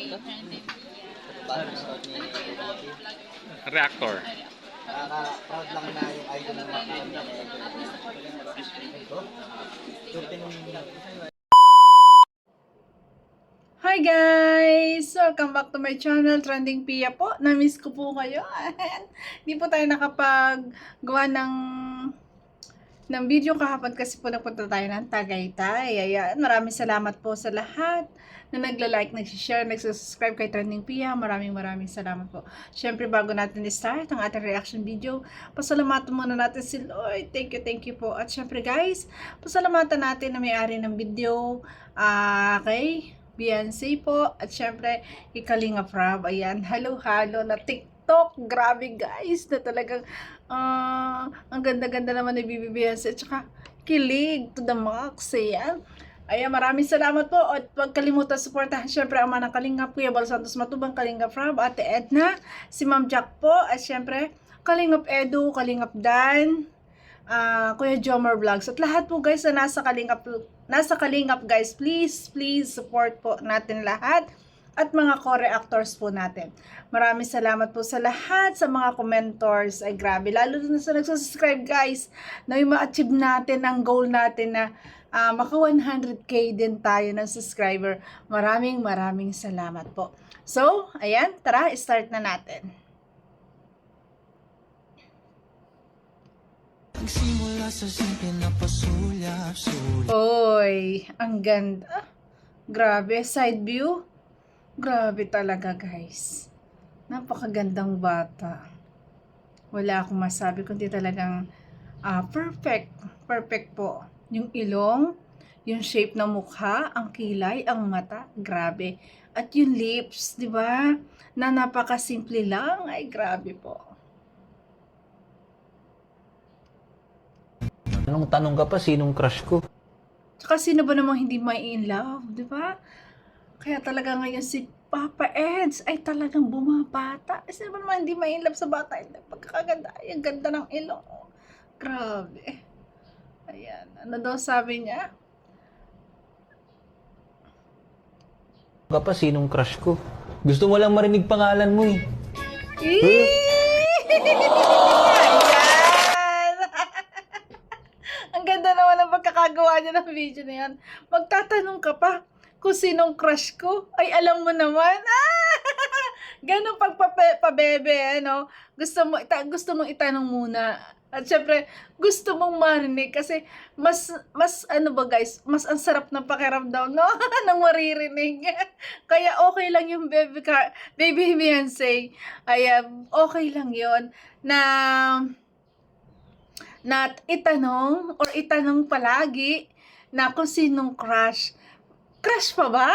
Paano suot ni Rocky? Reactor. Nakaka-proud lang na yung idol ng mga kanya. Ito? Surte nung Hi guys! Welcome back to my channel, Trending Pia po. Na-miss ko po kayo. Hindi po tayo nakapag-gawa ng video kahapon kasi po nagpunta tayo ng Tagaytay. Ayan, maraming salamat po sa lahat na nagla-like, nag-share, nag-subscribe kay Trending Pia. Maraming salamat po. Syempre, bago natin i-start ang ating reaction video, pasalamatan muna natin si Lord. Thank you po. At syempre guys, pasalamatan natin na may-ari ng video kay Beyonce po. At syempre, ikalinga Prab. Ayan, halo-halo na TikTok. Grabe guys, na talagang ang ganda-ganda naman ni Bibi Beyonce. At saka, kilig to the max. Ayan. Ayan, maraming salamat po. At huwag kalimutan suportahan syempre ang mga Kalingap, Kuya Bal Santos Matubang, Kalingap Prab, Ate Edna, si Ma'am Jack po. At syempre, Kalingap Edu, Kalingap Dan, Kuya Jomar Vlogs. At lahat po guys na nasa Kalingap guys, please support po natin lahat. At mga co-reactors po natin. Maraming salamat po sa lahat, sa mga commentors. Ay grabe, lalo na sa nagsusubscribe guys, na yung ma-achieve natin ang goal natin na maka 100k din tayo ng subscriber. Maraming salamat po. So, ayan, tara, start na natin. Simula sa simple na pasulyap-sulyap. Oy, ang ganda. Grabe, side view. Grabe talaga guys. Napakagandang bata. Wala akong masabi kundi talagang perfect po. Yung ilong, yung shape ng mukha, ang kilay, ang mata, grabe. At yung lips, di ba? Na napakasimple lang, ay grabe po. Anong tanong ka pa, sinong crush ko? Tsaka sino ba namang hindi may in love, di ba? Kaya talaga ngayon si Papa Eds ay talagang bumabata. Sino ba naman hindi may in love sa bata? Pagkakaganda, ay ang ganda ng ilong. Grabe. Ayan, ano daw sabi niya? Ka pa, sinong crush ko? Gusto mo lang marinig pangalan mo eh. Ayan! Ang ganda naman ng pagkakagawa niya ng video na yan. Magtatanong ka pa kung sinong crush ko. Ay, alam mo naman. Ganun pagpabebe, ano? Gusto mong itanong muna. At syempre, gusto mong marinig kasi mas ano ba guys, mas ang sarap ng pakiramdam, no? Nang maririnig. Kaya okay lang yung baby Beyonce. Ay, okay lang yon na itanong palagi na kung sinong crush. Crush pa ba?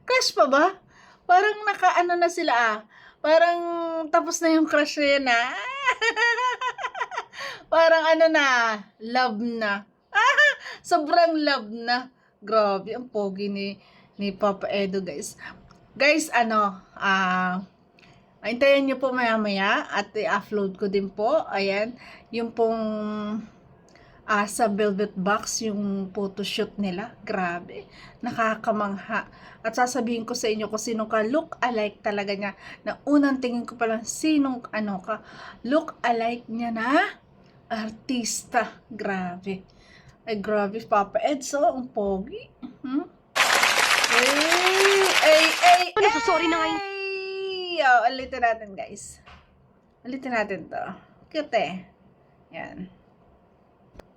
Crush pa ba? Parang nakaano na sila Parang tapos na yung crush na yun Parang ano na, love na. Sobrang love na. Grabe, ang pogi ni Papa Edo guys. Guys, hintayin nyo po maya at i-upload ko din po. Ayan, yung pong sa Velvet Box, yung photoshoot nila. Grabe, nakakamangha. At sasabihin ko sa inyo kung sino ka, look alike talaga niya. Na unang tingin ko pa lang, sinong look alike niya na artista. Grabe. Ay, grabe, Papa Edso, ang pogi. Ay, sorry na ngayon. Ulitin natin, guys. Ulitin natin to. Cute eh. Yan.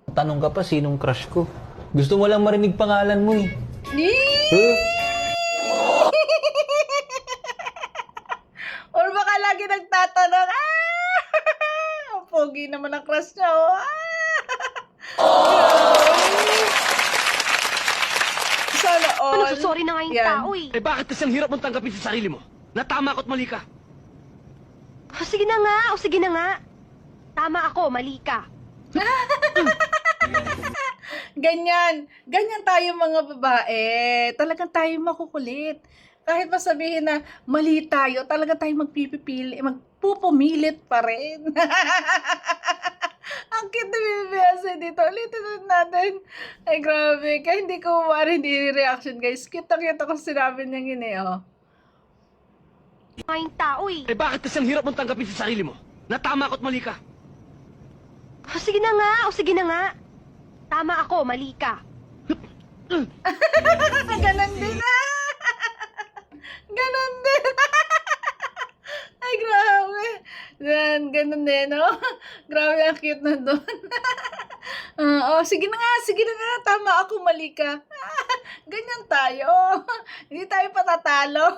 Tanong ka pa, sinong crush ko? Gusto mo lang marinig pangalan mo eh. Or baka lagi nagtatanong, ang pogi naman ang crush niya, Sana all. Sorry na nga yung Yan. tao eh. Eh bakit kasi ang hirap mong tanggapin sa sarili mo? Natama ko't mali ka. Sige na nga. Tama ako, mali ka. Ganyan tayo mga babae. Talagang tayo makukulit. Kahit pa sabihin na mali tayo, talaga tayo magpupumilit pa rin. Ang cute na bibiyasa dito. Ulitin ulit natin. Ay, grabe. Kaya hindi ko hindi reaction, guys. Cute na cute ako sinabi niya yun eh, oh. Mga tao eh. Eh bakit kasi ang hirap mong tanggapin sa sarili mo? Na tama ako't mali ka. O sige na nga, o sige na nga. Tama ako, mali ka. Ganon din. Ganon din. Ay, grabe. Yan, ganon din, oh. Grabe, ang cute na doon. Sige na nga. Tama ako, mali ka. Ganyan tayo. Hindi tayo patatalo.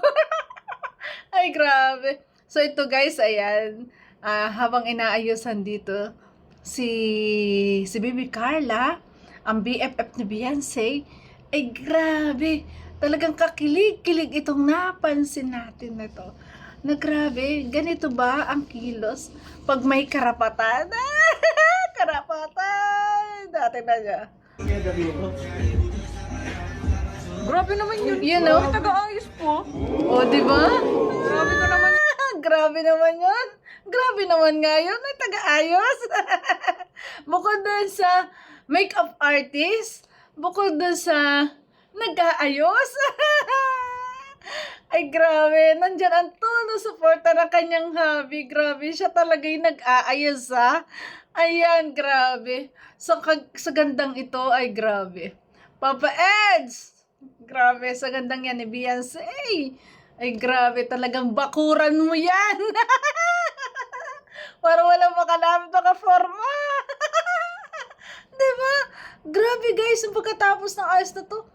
Ay, grabe. So, ito guys, ayan. Habang inaayusan dito, si Baby Carla, ang BFF ni Beyonce, ay grabe. Talagang kakilig-kilig itong napansin natin na to. Na grabe, ganito ba ang kilos pag may karapatan? Karapatan! Dati na niya. Grabe naman yun. You know? May taga-ayos po. O, di ba? Grabe ka naman yun. Grabe naman yun. Grabe naman nga yun. May taga-ayos. Bukod dun sa makeup artist, bukod dun sa nag-aayos. Ay, grabe. Nandiyan ang tono suporta ng kanyang hobby. Grabe. Siya talaga yung nag-aayos, ha? Ayan, grabe. Sa gandang ito, ay grabe. Papa Eds! Grabe, sa gandang yan ni Beyonce. Ay, grabe. Talagang bakuran mo yan. Para walang makalamit makaforma. Diba? Grabe, guys. Yung pagkatapos ng ayos na to,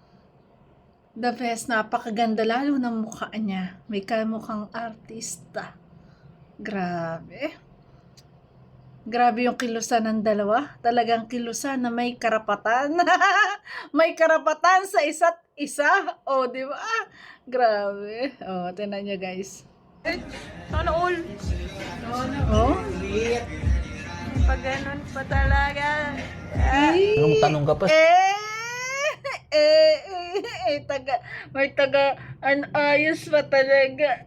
the best, napakaganda lalo ng mukha niya. May kamukhang artista. Grabe. Grabe yung kilusan ng dalawa. Talagang kilusan na may karapatan. May karapatan sa isa't isa. O, di ba? Grabe. O, tinan nyo guys. Sana all. O? Pag ganun pa talaga. Anong tanong ka pa? May ayos pa talaga.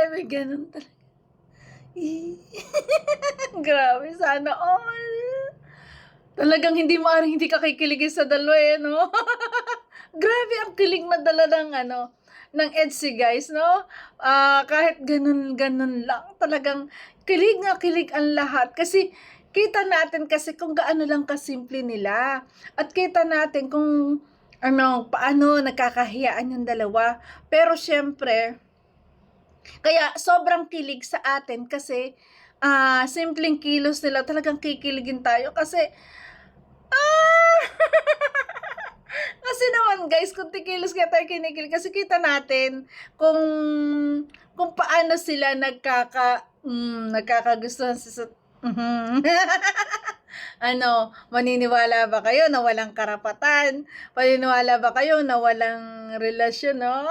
May ganun talaga. Grabe, sana all. Talagang hindi maaring hindi ka kikiligin sa dalawa no? Grabe ang kilig na dala ng Etsy guys, no? Kahit ganun lang, talagang kilig ang lahat. Kasi kita natin kasi kung gaano lang kasimple nila. At kita natin kung paano nagkakahiyaan yung dalawa. Pero syempre, kaya sobrang kilig sa atin kasi simpleng kilos nila, talagang kikiligin tayo kasi kasi naman guys, kung tikilos kaya tayo kinikilig kasi kita natin kung paano sila nagkakagustuhan sa maniniwala ba kayo na walang karapatan? Maniniwala ba kayo na walang relasyon, no?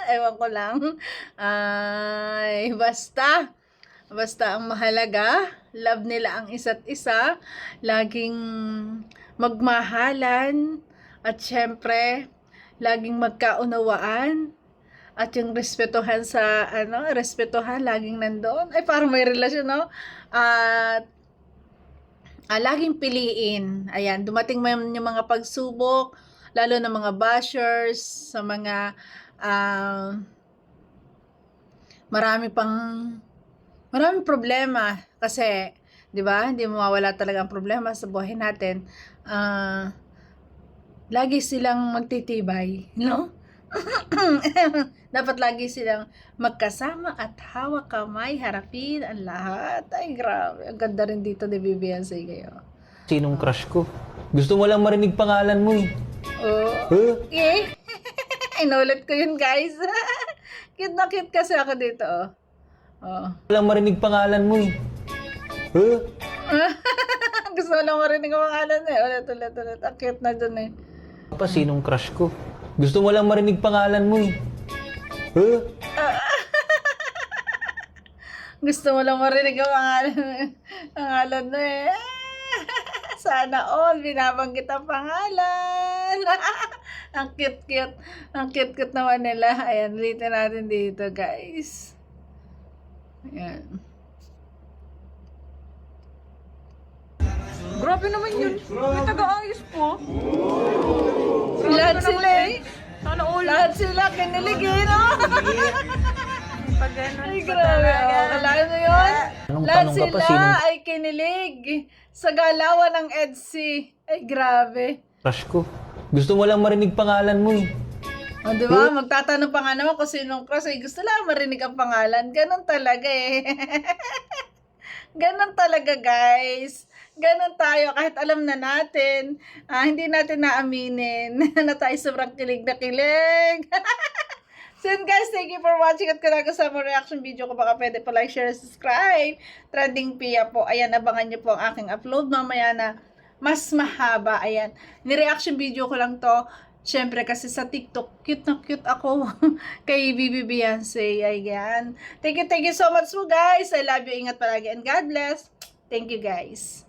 Ewan ko lang. Ay, basta ang mahalaga, love nila ang isa't isa, laging magmahalan, at syempre, laging magkaunawaan, at yung respetuhan respetuhan, laging nandoon. Ay, parang may relasyon, no? At laging piliin. Ayan, dumating man yung mga pagsubok, lalo na mga bashers, sa mga maraming problema kasi 'di ba? Hindi mawawala talaga ang problema sa buhay natin. Lagi silang magtitibay, no? Dapat lagi silang magkasama at hawak kamay, harapin ang lahat. Ay, grabe. Ang ganda rin dito ni Beyonce kayo. Sinong crush ko? Gusto mo lang marinig pangalan mo eh. Oh. Eh? Inulit ko yun, guys. Cute na cute kasi ako dito, oh. Oh. Walang marinig pangalan mo eh. Gusto mo lang marinig ang pangalan eh. Ulit. Ang cute na dun eh. Pa, sinong crush ko? Gusto mo lang marinig pangalan mo eh. Gusto mo lang marinig ang pangalan mo eh. Sana all, binabanggit ang pangalan. Ang cute. Ang cute naman nila. Ayan, ulitin natin dito, guys. Ayan. Grabe naman yun. May taga-ayos po. Lahat sila eh. Sana all. Lahat sila kinilig eh, no? Pag ganun Ay, pa grabe. talaga. Oh, alam mo yun? Anong Lahat tanong ka pa, sila sinong ay kinilig sa galawan ng EDSI. Ay, grabe. crush ko? Gusto mo lang marinig pangalan mo eh. O, di ba? Magtatanong pa nga naman kung sinong crush. Ay, gusto lang marinig ang pangalan. Ganon talaga eh. Ganon talaga, guys. Ganon tayo. Kahit alam na natin, hindi natin naaminin na tayo sobrang kilig na kilig. So yun guys, thank you for watching at kung nagustuhan mo reaction video ko, baka pwede pa like, share, subscribe. Trending Pia po. Ayan, abangan nyo po ang aking upload mamaya na mas mahaba. Ayan, ni-reaction video ko lang to. Siyempre kasi sa TikTok, cute na cute ako kay Bibi Beyonce. Ayan. Thank you so much po guys. I love you. Ingat palagi and God bless. Thank you guys.